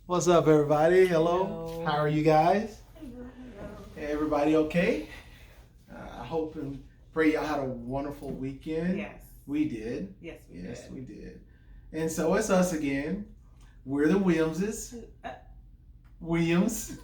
What's up, everybody? Hello. Hello. How are you guys? Hey, everybody okay? I hope and pray y'all had a wonderful weekend. Yes. We did. Yes, we Yes, did. we did. And so it's us again. We're the Williamses. Williams.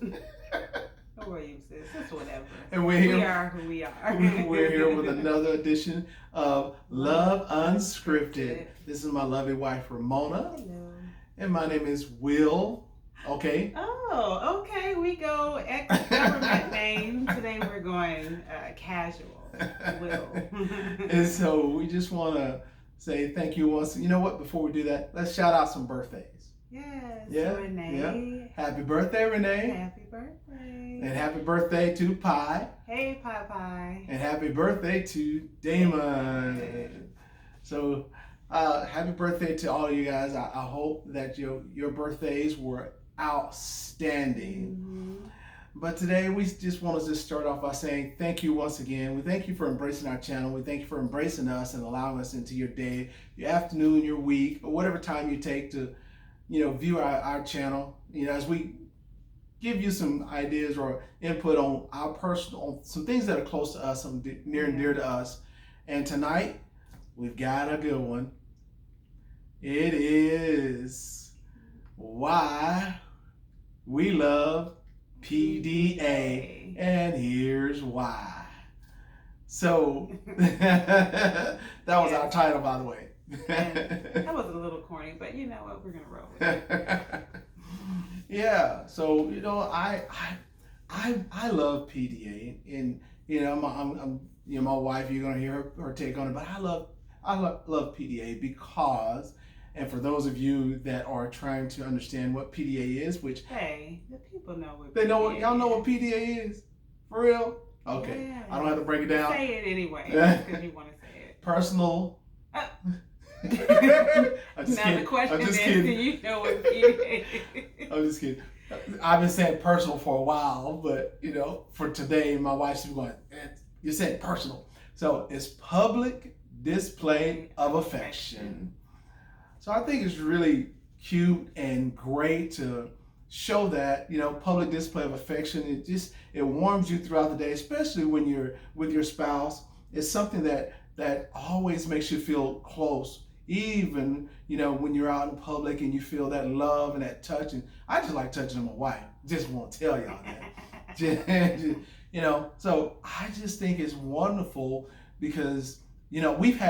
Williamses. It's whatever. And we're here. We are who we are. We're here with another edition of Love Unscripted. This is my lovely wife, Ramona. Hello. And my name is Will. Okay. Oh, okay. We go ex-government name. Today we're going casual. Will. And so we just want to say thank you once. You know what? Before we do that, let's shout out some birthdays. Yes. Yeah. Renee. Yeah. Happy birthday, Renee. Happy birthday. And happy birthday to Pi. Hey, Pie. And happy birthday to Damon. So happy birthday to all of you guys. I hope that your birthdays were outstanding. Mm-hmm. But today we just want to just start off by saying thank you once again. We thank you for embracing our channel. We thank you for embracing us and allowing us into your day, your afternoon, your week, or whatever time you take to, view our channel. As we give you some ideas or input on on some things that are close to us, some near and dear to us. And tonight we've got a good one. It is Why We Love Pda, and here's why. So that was our title, by the way. That was a little corny, but you know what? We're gonna roll with it. Yeah. So I love PDA, and I'm my wife. You're gonna hear her take on it, but I love PDA because. And for those of you that are trying to understand what PDA is, which hey, the people know what they know, PDA y'all know is. what PDA is, for real. Okay, Yeah. I don't have to break it down. Say it anyway because you want to say it. Personal. I'm just now kidding. the question I'm just is, kidding. do you know what PDA is? I'm just kidding. I've been saying personal for a while, but for today, my wife's going, you said personal. So it's public display of affection. So I think it's really cute and great to show that, public display of affection. It warms you throughout the day, especially when you're with your spouse. It's something that always makes you feel close, even, when you're out in public and you feel that love and that touch. And I just like touching my wife. Just won't tell y'all that. So I just think it's wonderful because, we've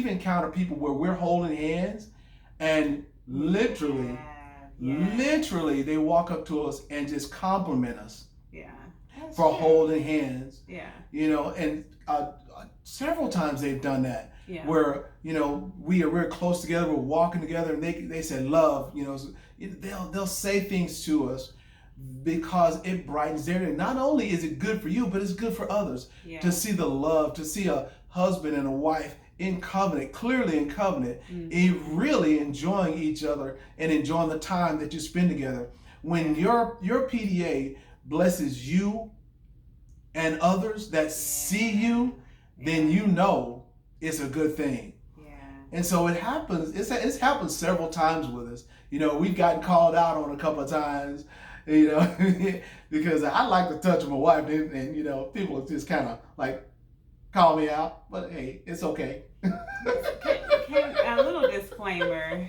encountered people where we're holding hands. And literally, they walk up to us and just compliment us for holding hands. Yeah. And several times they've done that. Yeah. Where we're close together, we're walking together, and they said love. They'll say things to us because it brightens their day. Not only is it good for you, but it's good for others to see the love, to see a husband and a wife in covenant, clearly in covenant, really enjoying each other and enjoying the time that you spend together. When your PDA blesses you and others that see you, then it's a good thing. Yeah. And so it happens. It's happened several times with us. We've gotten called out on a couple of times. Because I like to touch my wife, and people just kind of like call me out, but hey, it's okay. A little disclaimer.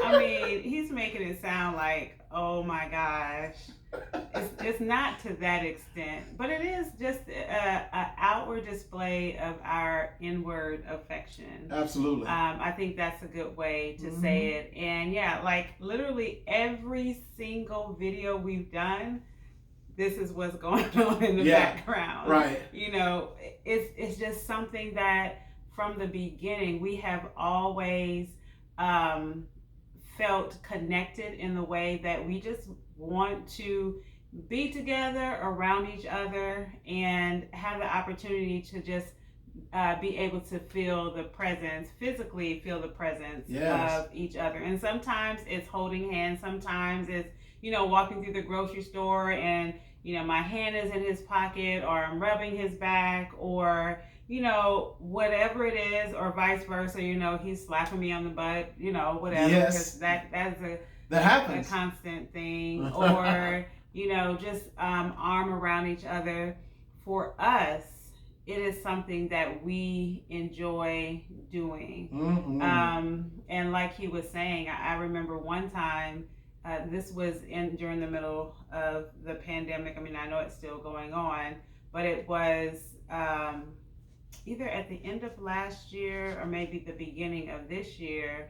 I mean, he's making it sound like, oh my gosh, it's not to that extent, but it is just an outward display of our inward affection. Absolutely. I think that's a good way to say it. And yeah, like literally every single video we've done, this is what's going on in the background. Right. It's just something that from the beginning we have always felt connected in the way that we just want to be together around each other and have the opportunity to just be able to physically feel the presence of each other. And sometimes it's holding hands, sometimes it's walking through the grocery store and my hand is in his pocket, or I'm rubbing his back, or whatever it is, or vice versa, he's slapping me on the butt, whatever. Yes. Because that's That happens. A constant thing, or just arm around each other. For us, it is something that we enjoy doing. And like he was saying, I remember one time, this was during the middle of the pandemic. I mean, I know it's still going on, but it was either at the end of last year or maybe the beginning of this year,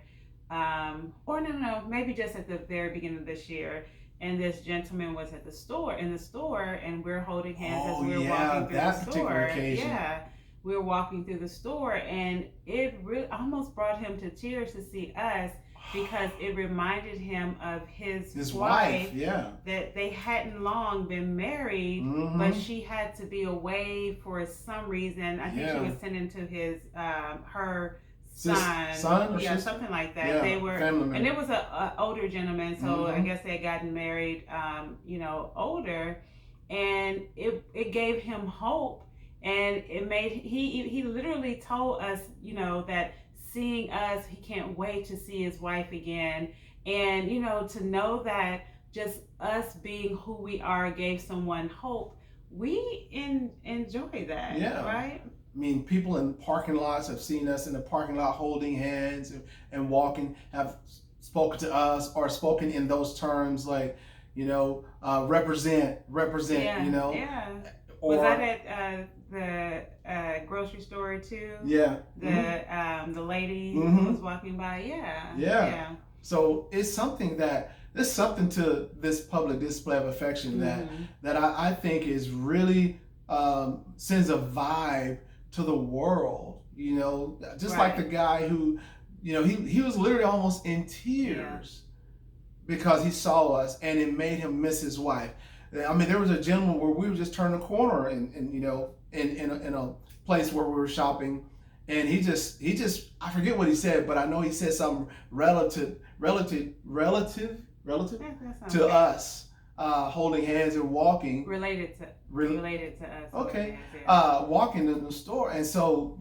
or no, maybe just at the very beginning of this year. And this gentleman was at the store, and we're holding hands as we're walking through the store. Occasion. Yeah, we were walking through the store, and it really almost brought him to tears to see us, because it reminded him of his wife. Yeah, that they hadn't long been married, but she had to be away for some reason. I think she was tending to his her son or sister? Something like that. Yeah, they were, and it was a older gentleman, so I guess they had gotten married, older, and it gave him hope, and it made he literally told us, that seeing us, he can't wait to see his wife again, and to know that just us being who we are gave someone hope. We enjoy that, right? I mean, people in parking lots have seen us in the parking lot holding hands and walking, have spoken to us or spoken in those terms like, represent, Yeah. Or, was that at the grocery store too? Yeah. The lady who was walking by? Yeah. So it's something there's something to this public display of affection that I think is really sends a vibe to the world, just like the guy who, he was literally almost in tears because he saw us, and it made him miss his wife. I mean, there was a gentleman where we were just turning a corner in a place where we were shopping, and he just I forget what he said, but I know he said something relative to us, holding hands and walking. Related to us. Okay. Walking in the store. And so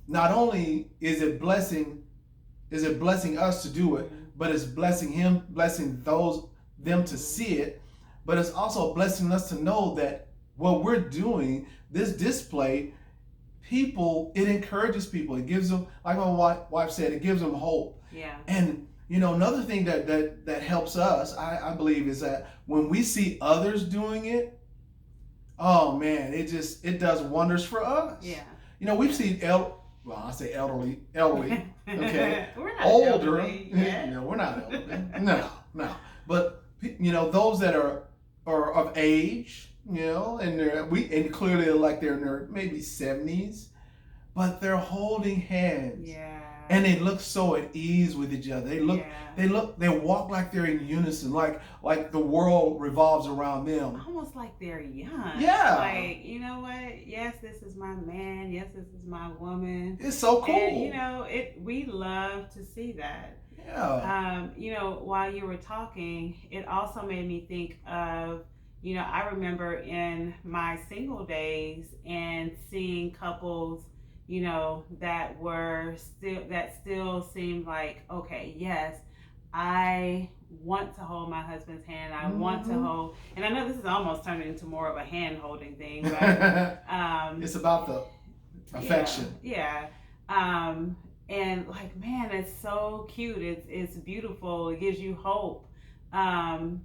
not only is it blessing us to do it, but it's blessing them to see it, but it's also blessing us to know that what we're doing, this display, it encourages people. It gives them, like my wife said, it gives them hope. Yeah. And another thing that helps us, I believe, is that when we see others doing it, oh man, it does wonders for us. Yeah. We've seen I say elderly, okay, we're not older. Elderly yet. No, we're not elderly. No. But those that are of age, and clearly like they're in their maybe 70s, but they're holding hands. Yeah. And they look so at ease with each other. They walk like they're in unison, like the world revolves around them. Almost like they're young. Yeah. Like, you know what? Yes, this is my man. Yes, this is my woman. It's so cool. And, we love to see that. Yeah. While you were talking, it also made me think of, I remember in my single days and seeing couples that still seemed like, okay, yes, I want to hold my husband's hand. I want to hold, and I know this is almost turning into more of a hand holding thing, but it's about the affection. Yeah. And like, man, it's so cute. It's beautiful. It gives you hope. And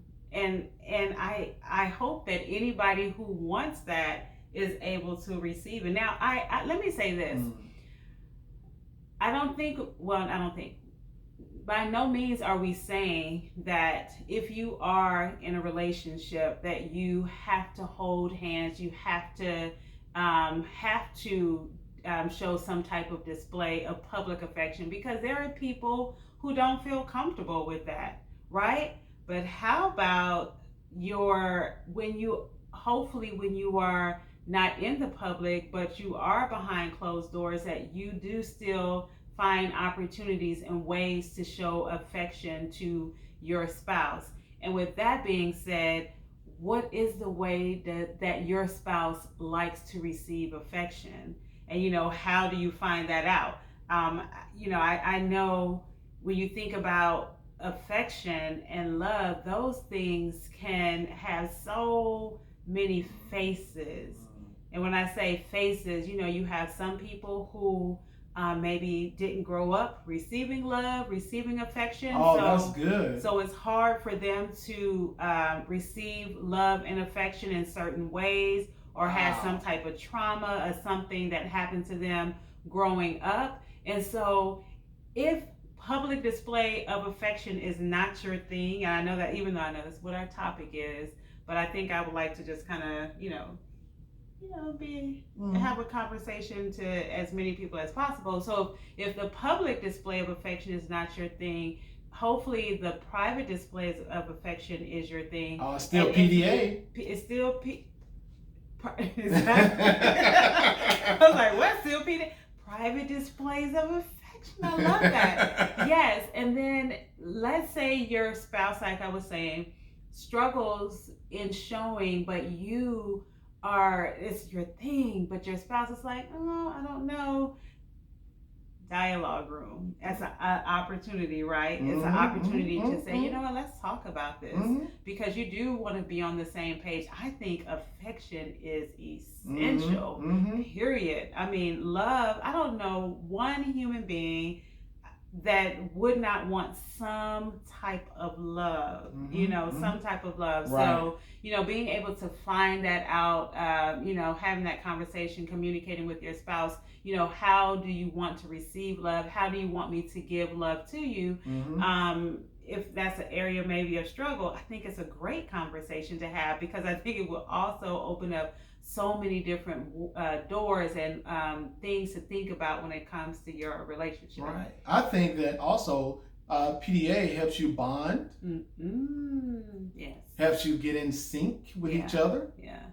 I hope that anybody who wants that is able to receive it. Now, I let me say this. I don't think, by no means are we saying that if you are in a relationship that you have to hold hands, you have to show some type of display of public affection, because there are people who don't feel comfortable with that, right? But how about when you are not in the public, but you are behind closed doors, that you do still find opportunities and ways to show affection to your spouse. And with that being said, what is the way that your spouse likes to receive affection? And how do you find that out? I know when you think about affection and love, those things can have so many faces. And when I say faces, you have some people who maybe didn't grow up receiving love, receiving affection. Oh, that's good. So it's hard for them to receive love and affection in certain ways, or have some type of trauma or something that happened to them growing up. And so if public display of affection is not your thing, and I know that, even though I know that's what our topic is, but I think I would like to just kind of, have a conversation to as many people as possible. So if the public display of affection is not your thing, hopefully the private displays of affection is your thing. Oh, it's still PDA. It's still I was like, what? Still PDA? Private displays of affection. I love that. Yes. And then let's say your spouse, like I was saying, struggles in showing, but it's your thing, but your spouse is like, oh, I don't know. Dialogue room. That's an opportunity, right? It's an opportunity to say, you know what, let's talk about this, because you do want to be on the same page. I think affection is essential, period. I mean, love, I don't know one human being that would not want some type of love, some type of love. Right. So, being able to find that out, having that conversation, communicating with your spouse, how do you want to receive love? How do you want me to give love to you? If that's an area maybe of struggle, I think it's a great conversation to have, because I think it will also open up so many different doors and things to think about when it comes to your relationship. Right. I think that also PDA helps you bond. Yes. Helps you get in sync with each other. Yeah.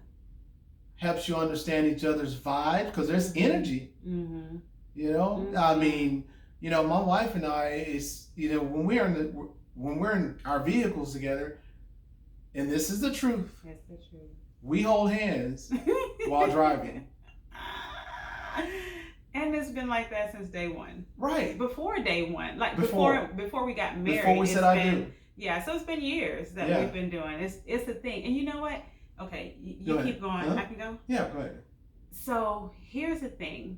Helps you understand each other's vibe, because there's energy. I mean, my wife and I is, when we're in our vehicles together, and this is the truth. That's the truth. We hold hands while driving. And it's been like that since day one. Right. Before day one. Like before we got married. Before we said I do. Yeah, so it's been years that we've been doing. It's a thing. And you know what? Okay, you keep going. I can go? Yeah, go ahead. So here's the thing.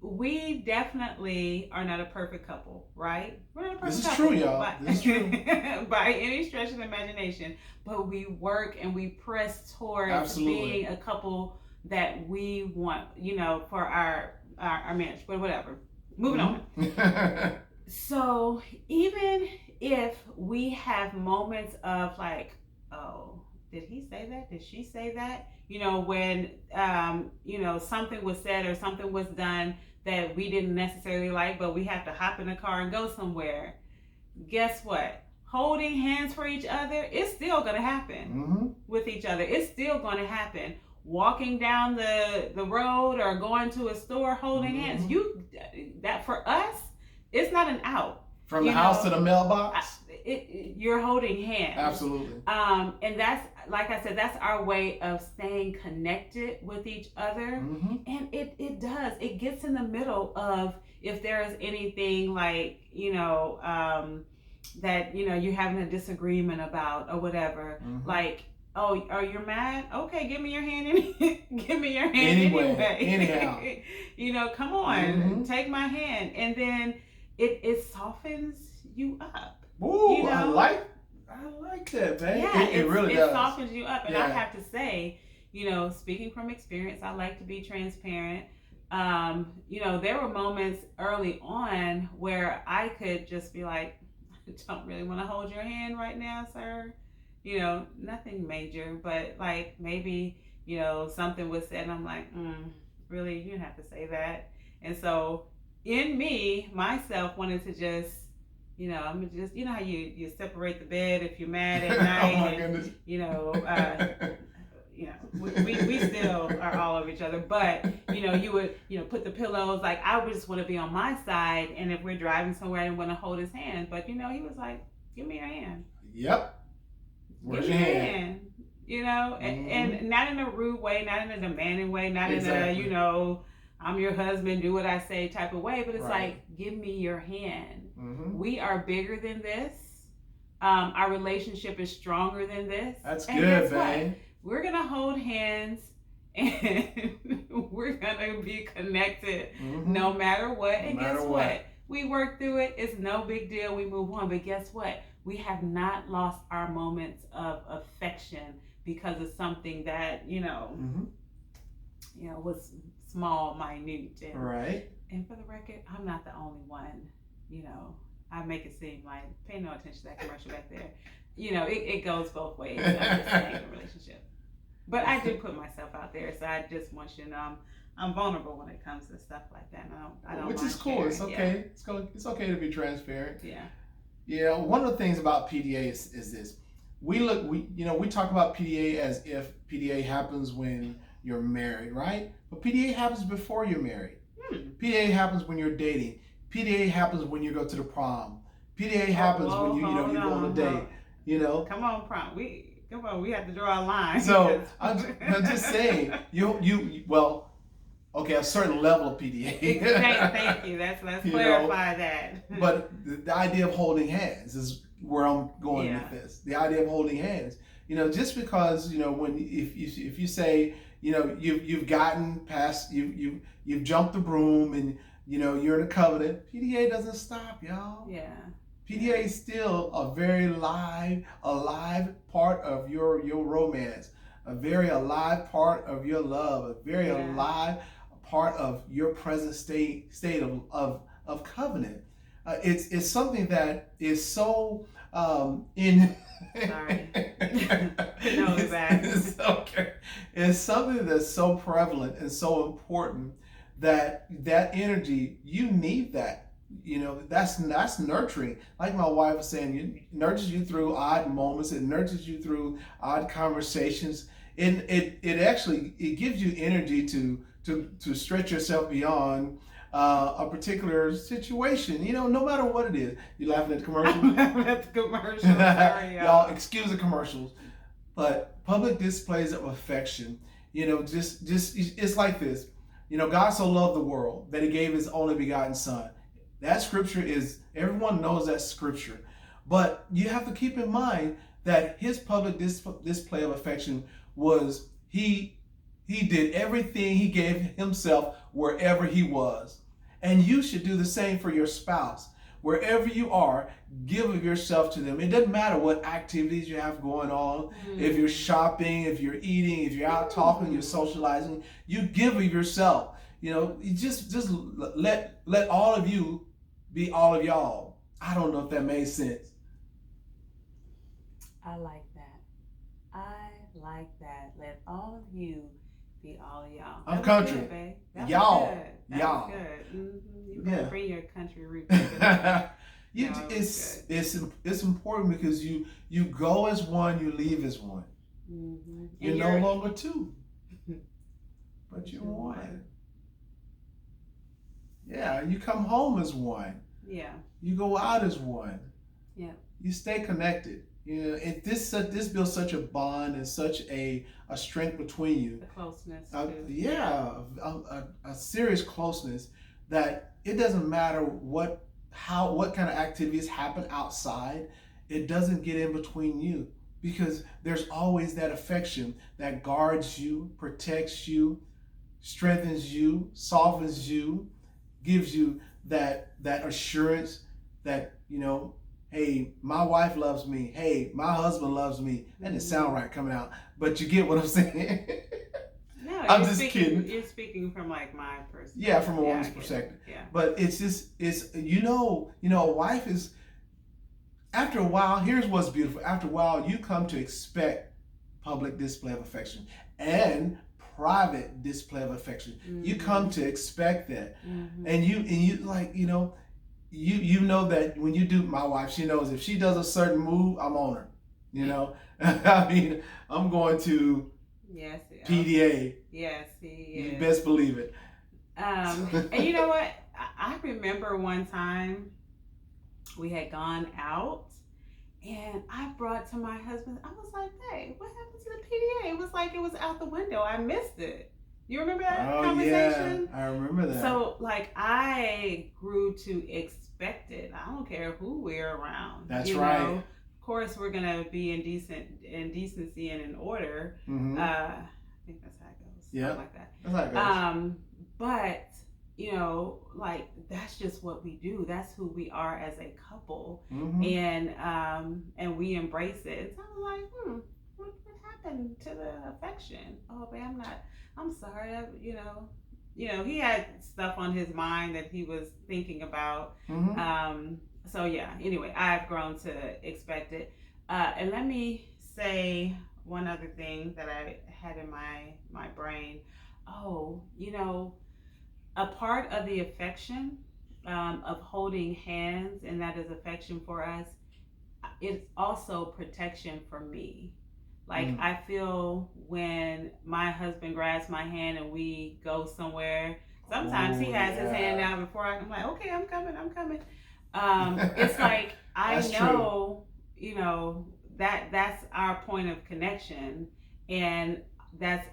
We definitely are not a perfect couple, right? We're not a perfect couple. This is true, y'all. This is true. By any stretch of the imagination. But we work and we press towards being a couple that we want, for our marriage. But whatever. Moving on. So even if we have moments of like, oh, did he say that? Did she say that? When, something was said or something was done that we didn't necessarily like, but we have to hop in the car and go somewhere. Guess what? Holding hands for each other, it's still going to happen with each other. It's still going to happen. Walking down the road or going to a store holding hands. That for us, it's not an out. From the house to the mailbox? You're holding hands. Absolutely. And that's, like I said, that's our way of staying connected with each other. And it does. It gets in the middle of if there is anything like, that, you're having a disagreement about or whatever. Like, oh, are you mad? Okay, give me your hand. Give me your hand anyway. Anyhow. Come on, take my hand. And then it softens you up. Ooh, I like that, man. Yeah, it really does. It softens you up. And I have to say, speaking from experience, I like to be transparent. There were moments early on where I could just be like, I don't really want to hold your hand right now, sir. Nothing major, but like maybe, something was said and I'm like, really, you didn't have to say that. And so in me, myself wanted to just, I'm just, how you separate the bed if you're mad at night. Oh my goodness. We still are all over each other, but you would, put the pillows, like I would just want to be on my side. And if we're driving somewhere, I didn't want to hold his hand, but he was like, give me your hand. Yep. Where's your hand? And not in a rude way, not in a demanding way, not in a, I'm your husband, do what I say type of way, but it's Right. like, give me your hand. Mm-hmm. We are bigger than this. Our relationship is stronger than this. That's and good, guess man. what? We're going to hold hands and we're going to be connected no matter what. And guess what? We work through it. It's no big deal. We move on. But guess what? We have not lost our moments of affection because of something that, was small, minute. And, right. And for the record, I'm not the only one. I make it seem like, pay no attention to that commercial back there. It goes both ways. I'm just saying the relationship. But I do put myself out there, so I just want you to know I'm vulnerable when it comes to stuff like that. I don't Which is cool. Sharing. It's okay. Yeah. It's okay to be transparent. Yeah. Yeah. One of the things about PDA is this. We talk about PDA as if PDA happens when you're married, right? But PDA happens before you're married. PDA happens when you're dating. PDA happens when you go to the prom. PDA happens when you go on a date. Come on, prom. We have to draw a line. So I'm just saying, a certain level of PDA. Thank you. Let's clarify that. But the idea of holding hands is where I'm going with this. The idea of holding hands. Just because if you say you've gotten past you've jumped the broom and you're in a covenant, PDA doesn't stop, y'all. Yeah. PDA is still a very alive part of your romance, a very alive part of your love, a very alive part of your present state of covenant. It's something that is so in. Sorry. No, it's okay. It's something that's so prevalent and so important that energy, you need that. That's nurturing. Like my wife was saying, it nurtures you through odd moments. It nurtures you through odd conversations. And it actually gives you energy to stretch yourself beyond a particular situation. No matter what it is. You laughing at the commercial? I'm laughing at the commercial. Sorry, y'all. Excuse the commercials. But public displays of affection. Just it's like this. God so loved the world that He gave His only begotten Son. That scripture everyone knows that scripture. But you have to keep in mind that His public display of affection was He did everything. He gave Himself wherever He was. And you should do the same for your spouse. Wherever you are, give of yourself to them. It doesn't matter what activities you have going on. If you're shopping, if you're eating, if you're out talking, you're socializing, you give of yourself. You just let all of you be all of y'all. I don't know if that made sense. I like that. Let all of you be all of y'all. I'm country. Good, y'all. That y'all. Was good. Mm-hmm. You better bring your country root. It's important because you go as one, you leave as one. Mm-hmm. You're no longer two, but you're one. Yeah, you come home as one. Yeah. You go out as one. Yeah. You stay connected. This builds such a bond and such a strength between you. The closeness. A serious closeness that it doesn't matter what kind of activities happen outside. It doesn't get in between you because there's always that affection that guards you, protects you, strengthens you, softens you, gives you that assurance that hey, my wife loves me. Hey, my husband loves me. That didn't sound right coming out, but you get what I'm saying. No, I'm just kidding. You're speaking from like my perspective. Yeah, from a woman's perspective. Yeah. But it's a wife is, after a while, here's what's beautiful. After a while, you come to expect public display of affection and private display of affection. Mm-hmm. You come to expect that. Mm-hmm. And you like, you know that when you do, my wife, she knows if she does a certain move, I'm on her. I mean, I'm going to PDA. Yes, he is. You best believe it. And you know what? I remember one time we had gone out and I brought to my husband, I was like, hey, what happened to the PDA? It was like it was out the window. I missed it. You remember that Oh conversation? yeah, I remember that. So like I grew to expect it. I don't care who we're around. That's You right. know, of course we're gonna be in decency and in order. Mm-hmm. I think that's how it goes. Yeah, Something like that. that's how it goes. But you know, like that's just what we do. That's who we are as a couple, Mm-hmm. and we embrace it. So I'm like, what happened to the affection? Oh, babe, I'm sorry. He had stuff on his mind that he was thinking about. Mm-hmm. So yeah. Anyway, I've grown to expect it. And let me say one other thing that I had in my brain. Oh, a part of the affection, of holding hands, and that is affection for us. It's also protection for me. Like I feel when my husband grabs my hand and we go somewhere. Sometimes he has his hand out before I'm like, okay, I'm coming. It's like I know, that's our point of connection, and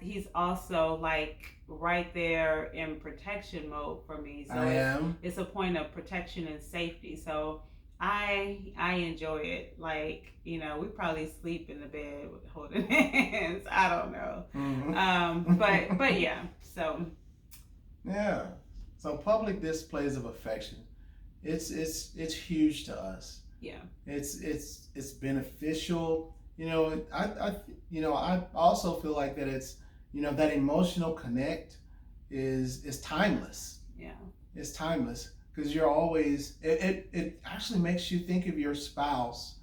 he's also like right there in protection mode for me. So it's a point of protection and safety. So I enjoy it. Like, we probably sleep in the bed with holding hands. I don't know. Mm-hmm. But yeah. So yeah. So public displays of affection, it's huge to us. Yeah. It's beneficial. I also feel like that it's that emotional connect is timeless. Yeah. It's timeless because you're always it actually makes you think of your spouse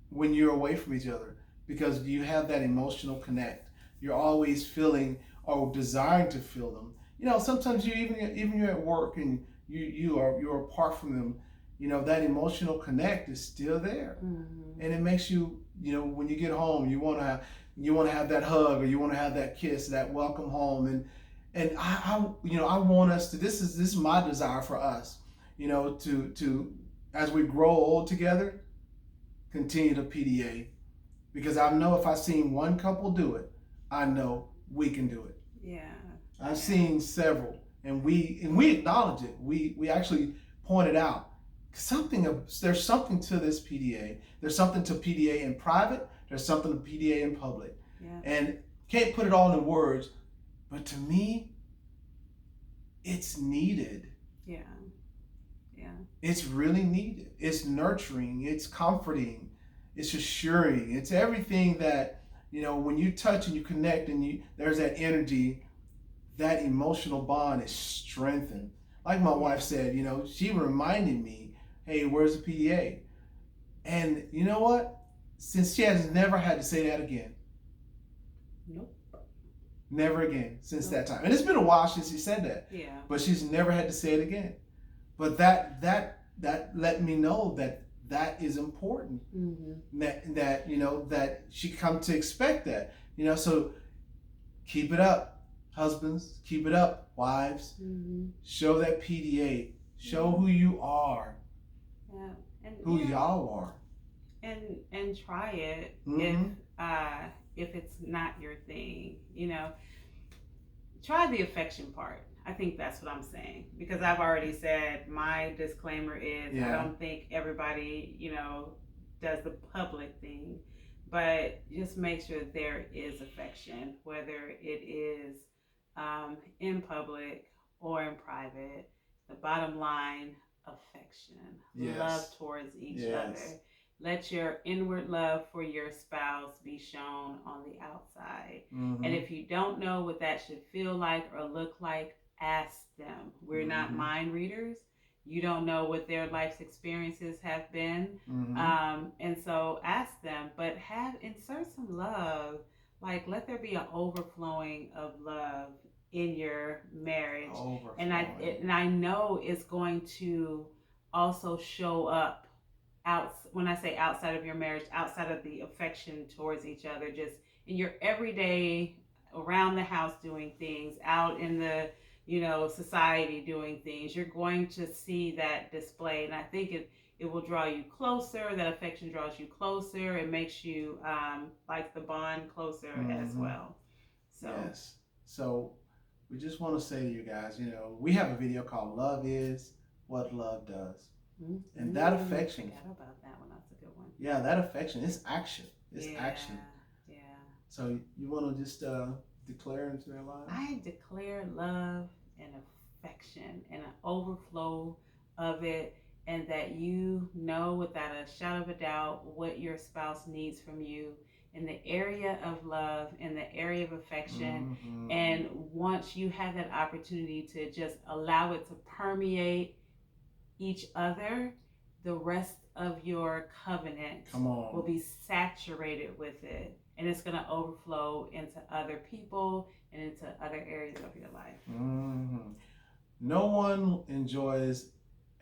when you're away from each other because you have that emotional connect. You're always feeling or desiring to feel them. Sometimes even you're at work and you're apart from them. That emotional connect is still there, and it makes you when you get home you want to have that hug or you want to have that kiss, that welcome home, and I want us to. This is my desire for us, to as we grow old together, continue to PDA, because I know if I seen one couple do it, I know we can do it. Yeah. I've seen several, and we acknowledge it. We actually pointed out there's something to this PDA. There's something to PDA in private. There's something to PDA in public. Yeah. And can't put it all in words, but to me, it's needed. Yeah. Yeah. It's really needed. It's nurturing. It's comforting. It's assuring. It's everything that when you touch and you connect and there's that energy, that emotional bond is strengthened. Like my wife said, she reminded me, hey, where's the PDA? And you know what? Since she has never had to say that again. Nope. Never again since that time. And it's been a while since she said that. Yeah. But she's never had to say it again. But that let me know that is important. Mm-hmm. That she come to expect that. So keep it up, husbands. Keep it up, wives. Mm-hmm. Show that PDA. Show who you are. Yeah. And who y'all are. And try it. Mm-hmm. If it's not your thing, try the affection part. I think that's what I'm saying, because I've already said my disclaimer is I don't think everybody does the public thing, but just make sure that there is affection, whether it is in public or in private. The bottom line, affection, love towards each other. Let your inward love for your spouse be shown on the outside. Mm-hmm. And if you don't know what that should feel like or look like, ask them. We're not mind readers. You don't know what their life's experiences have been. Mm-hmm. And so ask them, but insert some love. Like, let there be an overflowing of love in your marriage. And I know it's going to also show up when I say outside of your marriage, outside of the affection towards each other, just in your everyday, around the house doing things, out in the society doing things, you're going to see that display. And I think it will draw you closer. That affection draws you closer. It makes you like the bond closer as well. So So we just want to say to you guys, we have a video called Love Is What Love Does. And that affection. I forgot about that one. That's a good one. Yeah, that affection. It's action. It's action. Yeah. So you want to just declare into their lives? I declare love and affection and an overflow of it, and that you know without a shadow of a doubt what your spouse needs from you in the area of love, in the area of affection. And once you have that opportunity to just allow it to permeate each other, the rest of your covenant will be saturated with it, and it's going to overflow into other people and into other areas of your life. No one enjoys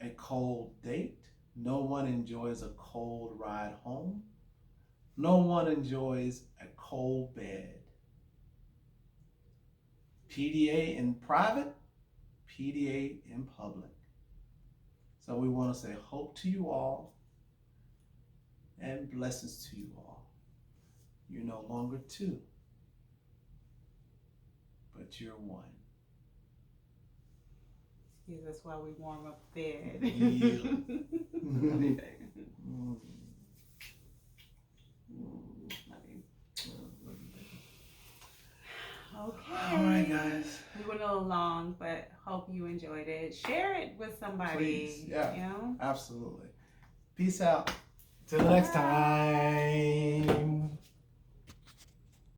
a cold date. No one enjoys a cold ride home. No one enjoys a cold bed. PDA in private, PDA in public. So we want to say hope to you all and blessings to you all. You're no longer two, but you're one. Excuse us while we warm up the bed. Okay. All right, guys. We went a little long, but hope you enjoyed it. Share it with somebody. Please. Yeah. You know? Absolutely. Peace out. Till next time.